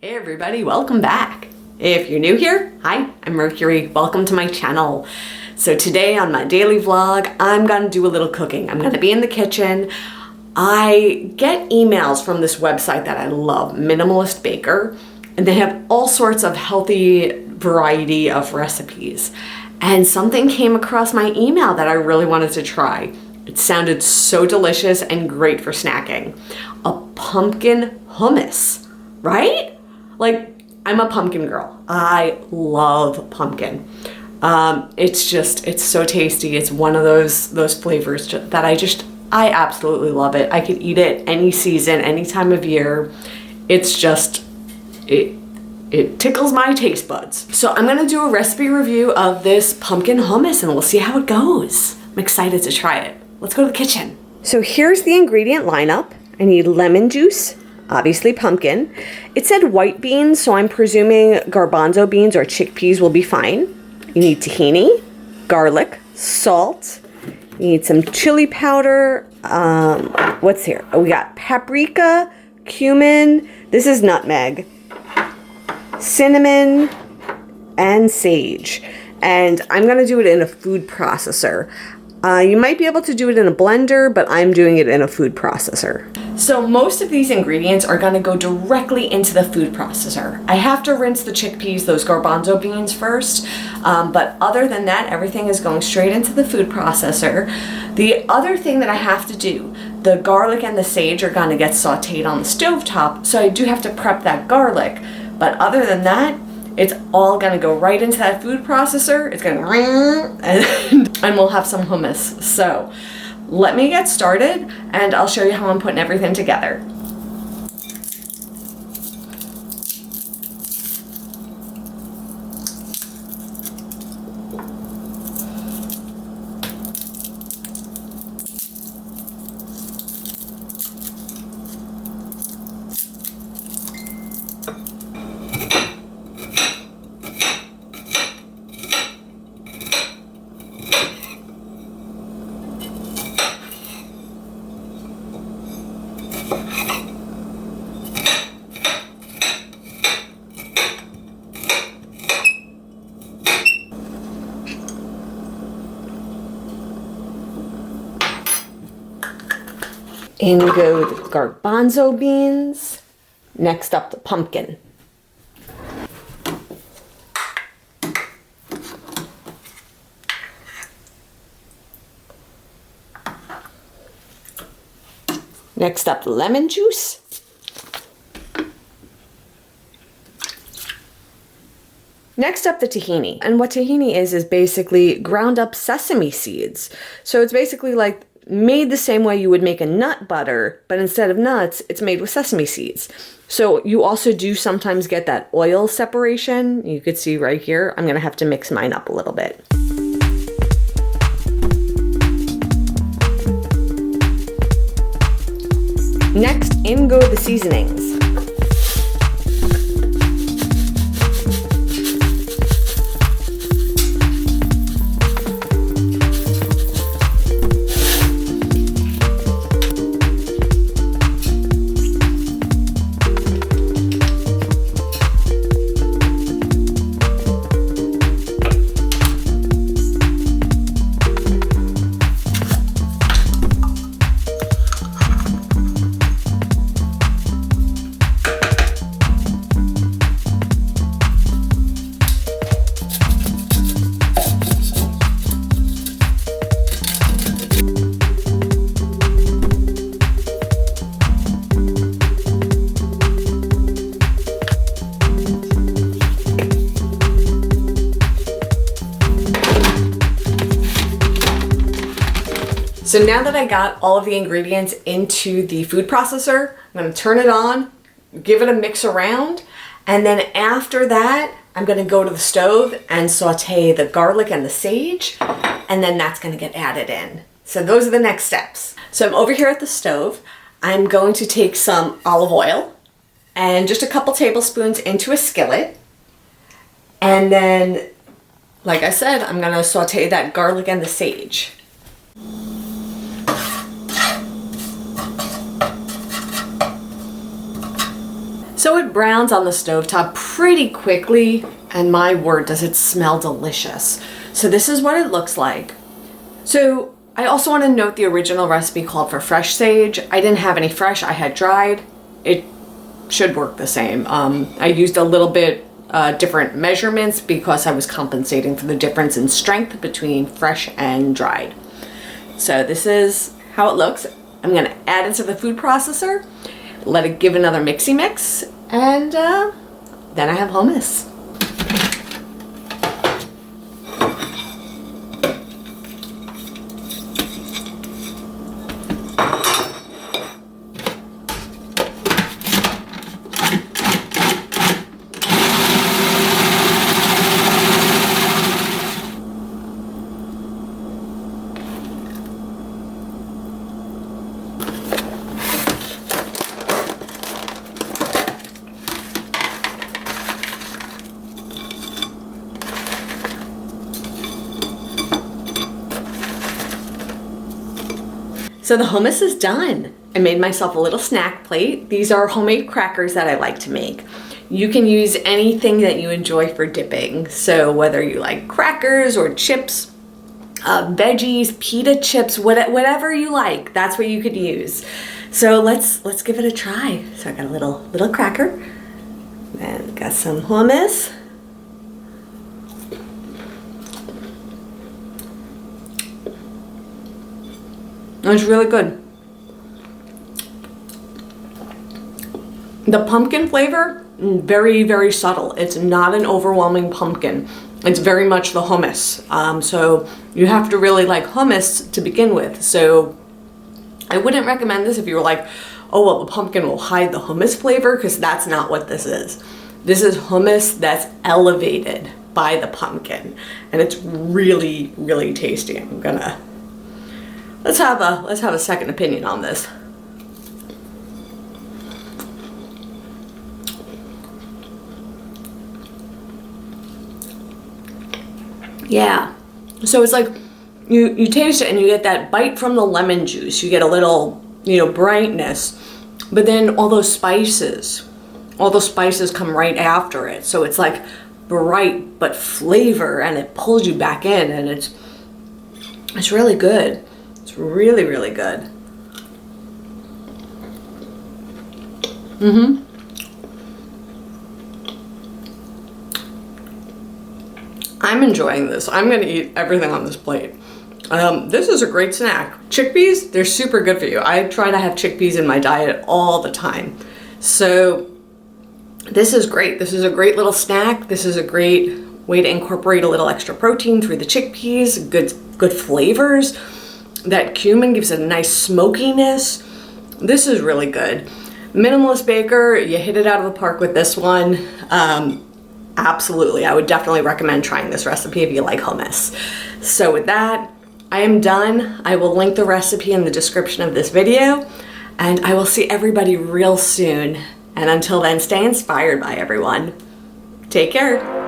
Hey everybody, welcome back. If you're new here, hi, I'm Mercury. Welcome to my channel. So today on my daily vlog, I'm gonna do a little cooking. I'm gonna be in the kitchen. I get emails from this website that I love, Minimalist Baker, and they have all sorts of healthy variety of recipes. And something came across my email that I really wanted to try. It sounded so delicious and great for snacking. A pumpkin hummus, right? Like, I'm a pumpkin girl. I love pumpkin. It's so tasty. It's one of those flavors that I absolutely love it. I could eat it any season, any time of year. It's just, it tickles my taste buds. So I'm gonna do a recipe review of this pumpkin hummus and we'll see how it goes. I'm excited to try it. Let's go to the kitchen. So here's the ingredient lineup. I need lemon juice, obviously pumpkin. It said white beans, so I'm presuming garbanzo beans or chickpeas will be fine. You need tahini, garlic, salt. You need some chili powder. What's here? Oh, we got paprika, cumin. This is nutmeg, cinnamon, and sage. And I'm gonna do it in a food processor. You might be able to do it in a blender, but I'm doing it in a food processor. So most of these ingredients are gonna go directly into the food processor. I have to rinse the chickpeas, those garbanzo beans first, but other than that, everything is going straight into the food processor. The other thing that I have to do, the garlic and the sage are gonna get sauteed on the stovetop, so I do have to prep that garlic. But other than that, it's all gonna go right into that food processor. It's gonna ring, and we'll have some hummus. So let me get started and I'll show you how I'm putting everything together. In go the garbanzo beans. Next up, the pumpkin. Next up, the lemon juice. Next up, the tahini. And what tahini is basically ground up sesame seeds. So it's basically like made the same way you would make a nut butter, but instead of nuts, it's made with sesame seeds. So you also do sometimes get that oil separation. You could see right here, I'm gonna have to mix mine up a little bit. Next, in go the seasonings. So now that I got all of the ingredients into the food processor, I'm gonna turn it on, give it a mix around, and then after that, I'm gonna go to the stove and saute the garlic and the sage, and then that's gonna get added in. So those are the next steps. So I'm over here at the stove. I'm going to take some olive oil and just a couple tablespoons into a skillet. And then, like I said, I'm gonna saute that garlic and the sage. So it browns on the stovetop pretty quickly, and my word, does it smell delicious. So this is what it looks like. So I also want to note the original recipe called for fresh sage. I didn't have any fresh, I had dried. It should work the same. I used a little bit different measurements because I was compensating for the difference in strength between fresh and dried. So this is how it looks. I'm gonna add it to the food processor, let it give another mixy mix, and then I have hummus. So the hummus is done. I made myself a little snack plate. These are homemade crackers that I like to make. You can use anything that you enjoy for dipping. So whether you like crackers or chips, veggies, pita chips, whatever you like, that's what you could use. So let's give it a try. So I got a little cracker, and got some hummus. It's really good. The pumpkin flavor, very, very subtle. It's not an overwhelming pumpkin. It's very much the hummus. So you have to really like hummus to begin with. So I wouldn't recommend this if you were like, oh, well, the pumpkin will hide the hummus flavor, because that's not what this is. This is hummus that's elevated by the pumpkin, and it's really, really tasty. Let's have a second opinion on this. Yeah. So it's like you taste it and you get that bite from the lemon juice. You get a little, brightness, but then all those spices come right after it. So it's like bright but flavor, and it pulls you back in, and it's really good. It's really, really good. I'm enjoying this. I'm gonna eat everything on this plate. This is a great snack. Chickpeas, they're super good for you. I try to have chickpeas in my diet all the time. So this is great. This is a great little snack. This is a great way to incorporate a little extra protein through the chickpeas, good flavors. That cumin gives it a nice smokiness. This is really good. Minimalist baker, you hit it out of the park with this one. Absolutely, I would definitely recommend trying this recipe if you like hummus. So with that, I am done. I will link the recipe in the description of this video, and I will see everybody real soon. And until then, stay inspired by everyone. Take care.